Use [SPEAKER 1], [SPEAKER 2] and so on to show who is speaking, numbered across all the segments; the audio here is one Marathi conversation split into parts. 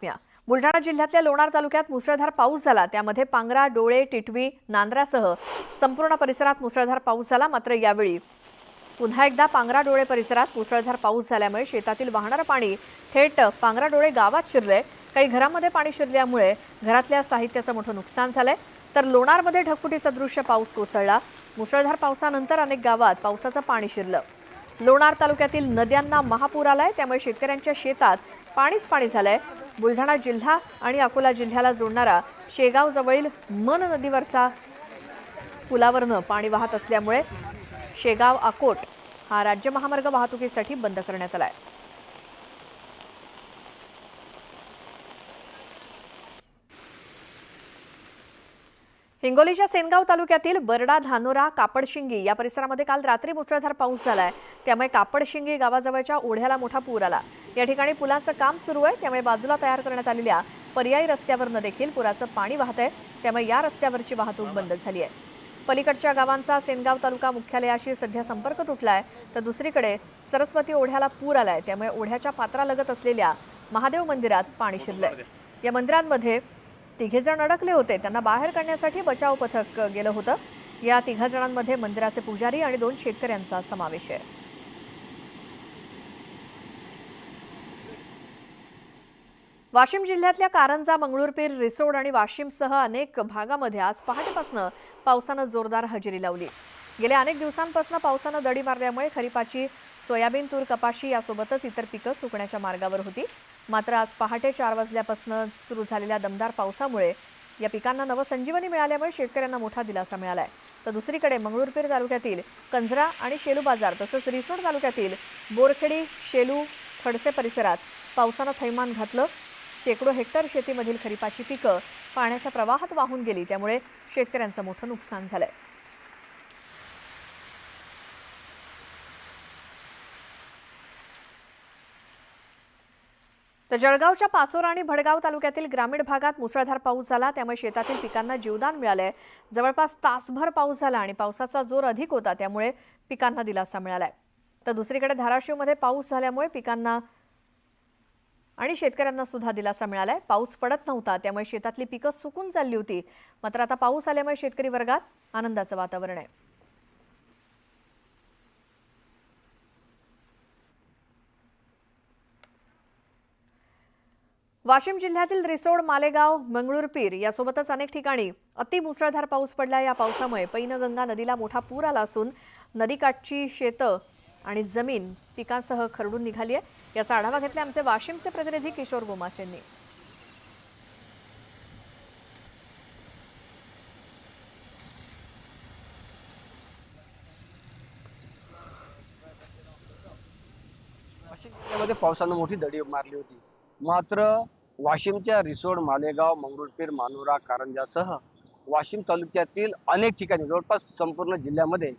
[SPEAKER 1] बुलढाणा जिल्ह्यातल्या लोणार तालुक्यात मुसळधार पाऊस झाला। त्यामध्ये पांगरा, डोळे, टिटवी, नांद्रासह संपूर्ण परिसरात मुसळधार पाऊस झाला। मात्र यावेळी पुन्हा एकदा पांगरा डोळे परिसरात मुसळधार पाऊस झाल्यामुळे शेतातील वाहणारे पाणी थेट पांगरा डोळे गावात शिरले। काही घरांमध्ये पाणी शिरल्यामुळे घरातल्या साहित्याचं मोठं नुकसान झालंय। तर लोणारमध्ये ढगफुटी सदृश्य पाऊस कोसळला। मुसळधार पावसानंतर अनेक गावात पावसाचं पाणी शिरलं। लोणार तालुक्यातील नद्यांना महापूर आलाय, त्यामुळे शेतकऱ्यांच्या शेतात पाणीच पाणी झालंय। बुलढाणा जिल्हा आणि अकोला जिल्ह्याला जोडणारा शेगाव जवळील मन नदीवरचा पुलावरनं पाणी वाहत असल्यामुळे शेगाव अकोट हा राज्य महामार्ग वाहतुकीसाठी बंद करण्यात आलाय। हिंगोलीच्या सेनगाव तालुक्यातील बरडा, धानोरा, कापडशिंगी या परिसरामध्ये काल रात्री मुसळधार पाऊस झालाय। त्यामुळे कापडशिंगी गावाजवळच्या ओढ्याला मोठा पूर आला। या ठिकाणी पुलाचं काम सुरू आहे, त्यामुळे बाजूला तयार करण्यात आलेल्या पर्यायी रस्त्यावरनं देखील पुराचं पाणी वाहतंय। त्यामुळे या रस्त्यावरची वाहतूक बंद झाली आहे। पलीकडच्या गावांचा सेनगाव तालुका मुख्यालयाशी सध्या संपर्क तुटलाय, तर दुसरीकडे सरस्वती ओढ्याला पूर आलाय। त्यामुळे ओढ्याच्या पात्रालगत असलेल्या महादेव मंदिरात पाणी शिरलंय। या मंदिरांमध्ये तिघे जण अडकले होते, त्यांना बाहेर काढण्यासाठी बचाव पथक गेलं होतं। या तिघा जणांमध्ये मंदिराचे पुजारी आणि 2 शेतकऱ्यांचा समावेश आहे। वाशिम जिल्ह्यातल्या कारंजा, मंगळूरपीर, रिसोड आणि वाशिमसह अनेक भागामध्ये आज पहाटेपासून पावसानं जोरदार हजेरी लावली। गेल्या अनेक दिवसांपासून पावसानं दडी मारल्यामुळे खरीपाची सोयाबीन, तूर, कपाशी यासोबतच इतर पिकं सुकण्याच्या मार्गावर होती। मात्र आज पहाटे 4 वाजल्यापासून सुरू झालेल्या दमदार पावसामुळे या पिकांना नवसंजीवनी मिळाल्यामुळे शेतकऱ्यांना मोठा दिलासा मिळालाय। तर दुसरीकडे मंगळूरपीर तालुक्यातील कंजरा आणि शेलू बाजार तसंच रिसोड तालुक्यातील बोरखेडी, शेलू, खडसे परिसरात पावसानं थैमान घातलं। शेकडो हेक्टर शेतीमधील खरीपाची पिकं पाण्याच्या प्रवाहात वाहून गेली, त्यामुळे शेतकऱ्यांचं मोठं नुकसान झालंय। तर जळगावच्या पाचोरा आणि भडगाव तालुक्यातील ग्रामीण भागात मुसळधार पाऊस झाला, त्यामुळे शेतातील पिकांना जीवदान मिळालंय। जवळपास तासभर पाऊस झाला आणि पावसाचा जोर अधिक होता, त्यामुळे पिकांना दिलासा मिळालाय। तर दुसरीकडे धाराशिवमध्ये पाऊस झाल्यामुळे पिकांना आणि शेतकऱ्यांना सुद्धा दिलासा मिळालाय। पाऊस पडत नव्हता, त्यामुळे शेतातली पिकं सुकून चालली होती। मात्र आता पाऊस आल्यामुळे शेतकरी वर्गात आनंदाचं वातावरण आहे। वाशिम जिल्ह्यातील रिसोड, मालेगाव, मंगळूरपीर यासोबतच अनेक ठिकाणी अतिमुसळधार पाऊस पडला। या पावसामुळे पैनगंगा नदीला मोठा पूर आला असून नदीकाठची शेतं आणि जमीन पिकांसह खरडून निघाली आहे। याचा आढावा घेतला आमचे वाशिमचे प्रतिनिधी किशोर गोमास यांनी।
[SPEAKER 2] वाशिम जिल्ह्यामध्ये पावसानं मोठी दडी मारली होती। मात्र वाशिमच्या रिसोड, मालेगाव, मंगळूरपीर, मानोरा, कारंजासह वाशिम तालुक्यातील अनेक ठिकाणी जवळपास संपूर्ण जिल्ह्यामध्ये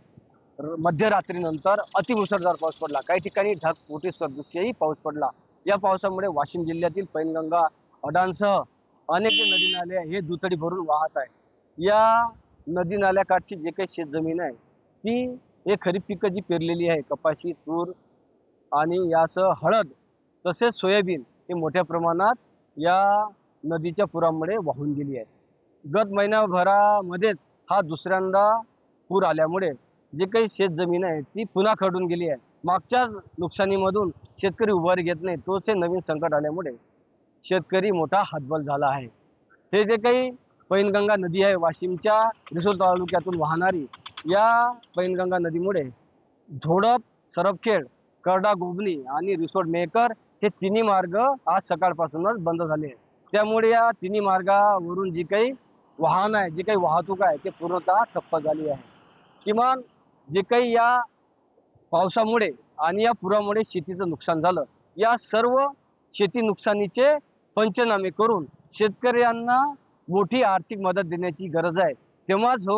[SPEAKER 2] मध्यरात्रीनंतर अतिमुसळधार पाऊस पडला। काही ठिकाणी ढगफुटी सदृश्यही पाऊस पडला। या पावसामुळे वाशिम जिल्ह्यातील पैनगंगा, अडाणसह अनेक नदी नाले हे दुथडी भरून वाहत आहे। या नदी नाल्याकाठची जे काही शेतजमीन आहे ती हे खरीप पिकं जी पेरलेली आहे, कपाशी, तूर आणि यासह हळद तसेच सोयाबीन हे मोठ्या प्रमाणात या नदीच्या पुरामुळे वाहून गेली आहे। गत महिनाभरामध्येच हा दुसऱ्यांदा पूर आल्यामुळे जे काही शेतजमीन आहे ती पुन्हा खरडून गेली आहे। मागच्याच नुकसानीमधून शेतकरी उभारी घेत नाही, तोच नवीन संकट आल्यामुळे शेतकरी मोठा हतबल झाला आहे। हे जे काही पैनगंगा नदी आहे वाशिमच्या रिसोड तालुक्यातून वाहणारी, या पैनगंगा नदीमुळे धोडप, सरपखेड, करडा, गोबनी आणि रिसोड, मेहकर हे तिन्ही मार्ग आज सकाळपासूनच बंद झाले आहेत। त्यामुळे या तिन्ही मार्गावरून जी काही वाहन आहे, जी काही वाहतूक आहे ते पूर्णतः ठप्प झाली आहे। किमान जे काही या पावसामुळे आणि या पुरामुळे शेतीचं नुकसान झालं, या सर्व शेती नुकसानीचे पंचनामे करून शेतकऱ्यांना मोठी आर्थिक मदत देण्याची गरज आहे। तेव्हाच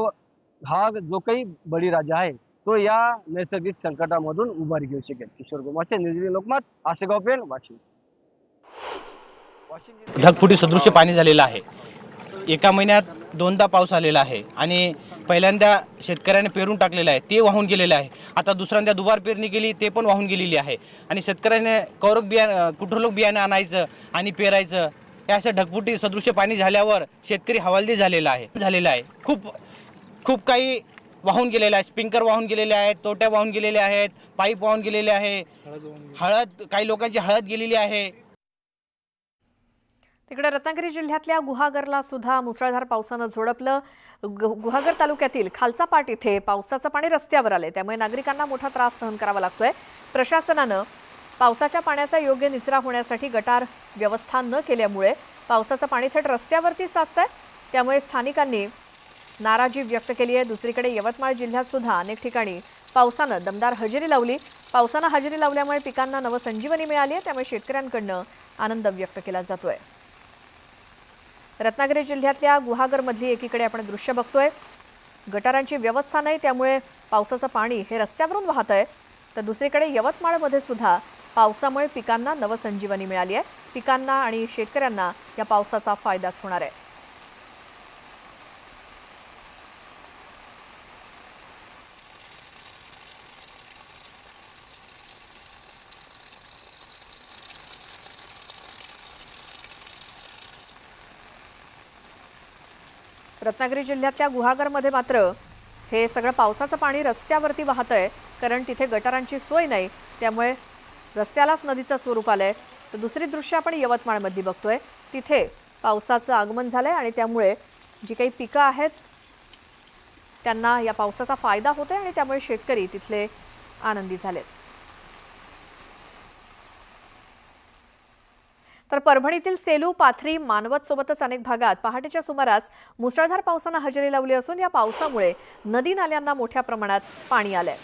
[SPEAKER 2] हा जो काही बळीराजा आहे तो या नैसर्गिक संकटामधून उभारी घेऊ शकेल। किशोर गोमासे, निर्भीड लोकमत, आसेगाव पेण, वाशिम।
[SPEAKER 3] ढगफुटी सदृश्य पाणी झालेलं आहे। एका महिन्यात 2दा पाऊस आलेला आहे आणि पहिल्यांदा शेतकऱ्याने पेरून टाकलेलं आहे ते वाहून गेलेलं आहे। आता दुसऱ्यांदा दुबार पेरणी केली ते पण वाहून गेलेली आहे आणि शेतकऱ्याने कौरक बियाणं, कुठलोक बियाणं आणायचं आणि पेरायचं हे असं ढगफुटी सदृश्य पाणी झाल्यावर शेतकरी हवालदिल झालेला आहे. खूप काही वाहून गेलेलं आहे. स्प्रिंकर वाहून गेलेले आहेत, तोट्या वाहून गेलेल्या आहेत, पाईप वाहून गेलेले आहे, काही लोकांची हळद गेलेली आहे.
[SPEAKER 1] तिकडे रत्नागिरी जिल्ह्यातल्या गुहागरला सुद्धा मुसळधार पावसानं झोडपलं. गुहागर तालुक्यातील खालचा पाट इथे पावसाचं पाणी रस्त्यावर आले, त्यामुळे नागरिकांना मोठा त्रास सहन करावा लागतोय. प्रशासनानं पावसाच्या पाण्याचा योग्य निचरा होण्यासाठी गटार व्यवस्था न केल्यामुळे पावसाचं पाणी थेट रस्त्यावरती साचतंय, त्यामुळे स्थानिकांनी नाराजी व्यक्त केली आहे. दुसरीकडे यवतमाळ जिल्ह्यात सुद्धा अनेक ठिकाणी पावसानं दमदार हजेरी लावली. पावसानं हजेरी लावल्यामुळे पिकांना नवसंजीवनी मिळाली आहे, त्यामुळे शेतकऱ्यांकडनं आनंद व्यक्त केला जातोय. रत्नागिरी जिल्ह्यातल्या गुहागरमधली एकीकडे आपण दृश्य बघतोय, गटारांची व्यवस्था नाही, त्यामुळे पावसाचं पाणी हे रस्त्यावरून वाहत आहे. तर दुसरीकडे यवतमाळमध्ये सुद्धा पावसामुळे पिकांना नवसंजीवनी मिळाली आहे. पिकांना आणि शेतकऱ्यांना या पावसाचा फायदाच होणार आहे. रत्नागिरी जिल्ह्यातल्या गुहागरमध्ये मात्र हे सगळं पावसाचं पाणी रस्त्यावरती वाहतंय, कारण तिथे गटारांची सोय नाही, त्यामुळे रस्त्यालाच नदीचं स्वरूप आलंय. तर दुसरी दृश्य आपण यवतमाळमधली बघतोय, तिथे पावसाचं आगमन झालंय आणि त्यामुळे जी काही पिकं आहेत त्यांना या पावसाचा फायदा होतोय आणि त्यामुळे शेतकरी तिथले आनंदी झालेत. तर परभणीतील सेलू, पाथरी, मानवत सोबतच अनेक भागात पहाटेच्या सुमारास मुसळधार पावसानं हजेरी लावली असून या पावसामुळे नदी नाल्यांना मोठ्या प्रमाणात पाणी आलंय.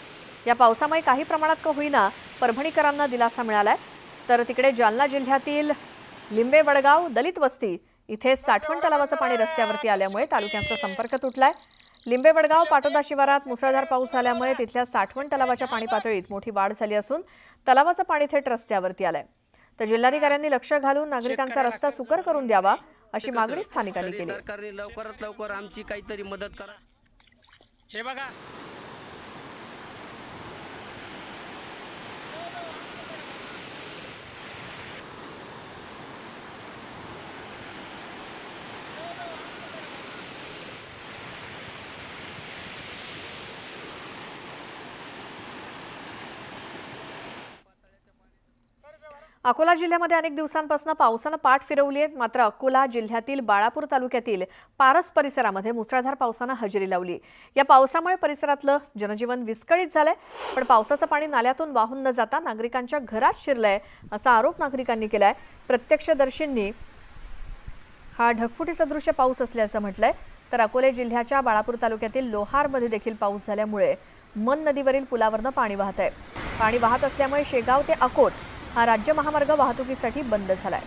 [SPEAKER 1] या पावसामुळे काही प्रमाणात का होईना परभणीकरांना दिलासा मिळालाय. तर तिकडे जालना जिल्ह्यातील लिंबे वडगाव दलित वस्ती इथे साठवण तलावाचं पाणी रस्त्यावरती आल्यामुळे तालुक्यांचा संपर्क तुटलाय. लिंबे वडगाव पाटोदा शिवारात मुसळधार पाऊस झाल्यामुळे तिथल्या साठवण तलावाच्या पाणी पातळीत मोठी वाढ झाली असून तलावाचं पाणी थेट रस्त्यावरती आलंय. तर जिल्हाधिकाऱ्यांनी लक्ष घालून नागरिकांचा रस्ता सुकर करून द्यावा अशी मागणी स्थानिकांनी केली.
[SPEAKER 4] सरकारने लवकरात लवकर आमची काहीतरी मदत करा.
[SPEAKER 5] हे बघा,
[SPEAKER 1] अकोला जिल्ह्यामध्ये अनेक दिवसांपासून पावसानं पाठ फिरवली आहे. मात्र अकोला जिल्ह्यातील बाळापूर तालुक्यातील पारस परिसरामध्ये मुसळधार पावसानं हजेरी लावली. या पावसामुळे परिसरातलं जनजीवन विस्कळीत झालंय, पण पावसाचं पाणी नाल्यातून वाहून न जाता नागरिकांच्या घरात शिरलंय असा आरोप नागरिकांनी केलाय. प्रत्यक्षदर्शींनी हा ढगफुटी सदृश्य पाऊस असल्याचं म्हटलंय. तर अकोले जिल्ह्याच्या बाळापूर तालुक्यातील लोहारमध्ये देखील पाऊस झाल्यामुळे मन नदीवरील पुलावरनं पाणी वाहत आहे. पाणी वाहत असल्यामुळे शेगाव ते अकोट हा राज्य महामार्ग वाहतुकीसाठी बंद झालाय.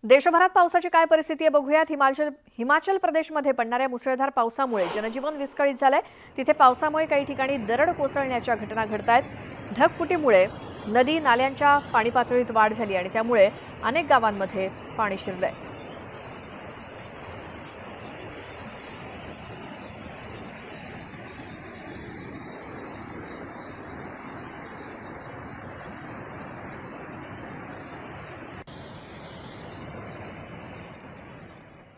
[SPEAKER 1] देशभरात पावसाची काय परिस्थिती आहे बघूयात. हिमाचल प्रदेशमध्ये पडणाऱ्या मुसळधार पावसामुळे जनजीवन विस्कळीत झालंय. तिथे पावसामुळे काही ठिकाणी दरड कोसळण्याच्या घटना घडतायत. ढगफुटीमुळे नदी नाल्यांच्या पाणी पातळीत वाढ झाली आणि त्यामुळे अनेक गावांमध्ये पाणी शिरलंय.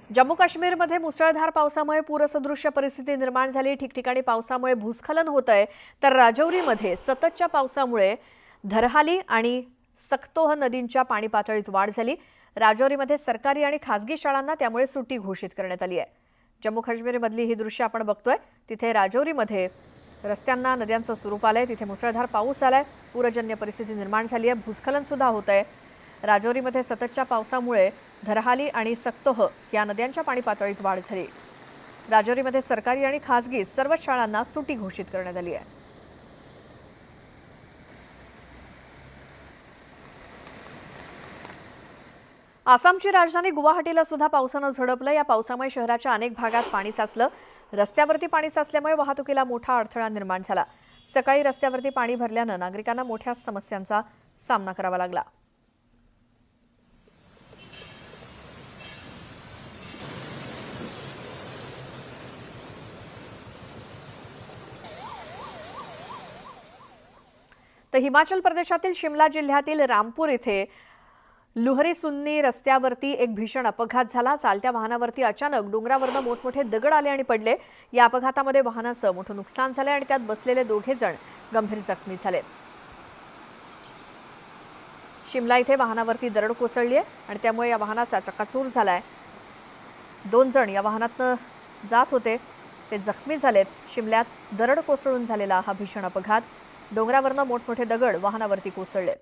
[SPEAKER 1] जम्मू काश्मीरमध्ये मुसळधार पावसामुळे पूरसदृश्य परिस्थिती निर्माण झाली. ठिकठिकाणी पावसामुळे भूस्खलन होत आहे. तर राजौरीमध्ये सततच्या पावसामुळे धरहाली आणि सक्तोह नदींच्या पाणी पातळीत वाढ झाली. राजौरीमध्ये सरकारी आणि खासगी शाळांना त्यामुळे सुट्टी घोषित करण्यात आली आहे. जम्मू काश्मीरमधली ही दृश्य आपण बघतोय. तिथे राजौरीमध्ये रस्त्यांना नद्यांचं स्वरूप आलंय. तिथे मुसळधार पाऊस आलाय. पूरजन्य परिस्थिती निर्माण झाली आहे. भूस्खलन सुद्धा होत आहे. राजौरीमध्ये सततच्या पावसामुळे धरहाली आणि सक्तोह या नद्यांच्या पाणी पातळीत वाढ झाली. राजौरीमध्ये सरकारी आणि खासगी सर्व शाळांना सुट्टी घोषित करण्यात आली आहे. आसामची राजधानी गुवाहाटीला सुद्धा पावसानं झोडपलं. या पावसामुळे शहराच्या अनेक भागात पाणी साचलं. रस्त्यावरती पाणी साचल्यामुळे वाहतुकीला मोठा अडथळा निर्माण झाला. सकाळी रस्त्यावरती पाणी भरल्यानं नागरिकांना मोठ्या समस्यांचा सामना करावा लागला. तर हिमाचल प्रदेशातील शिमला जिल्ह्यातील रामपूर इथे लुहरी सुन्नी रस्त्यावरती एक भीषण अपघात झाला। चालत्या वाहनावरती अचानक डोंगरावरनं मोठमोठे दगड आले आणि पडले। या अपघातामध्ये वाहनाचं मोठं नुकसान झालं आणि त्यात बसलेले 2 जण गंभीर जखमी झालेत। शिमला इथे वाहनावरती दरड कोसळली आहे आणि त्यामुळे या वाहनाचा चक्काचूर झालाय। 2 जण या वाहनातनं जात होते, ते जखमी झालेत। शिमल्यात दरड कोसळून झालेला हा भीषण अपघात, डोंगरावरनं मोठमोठे दगड वाहनावरती कोसळले।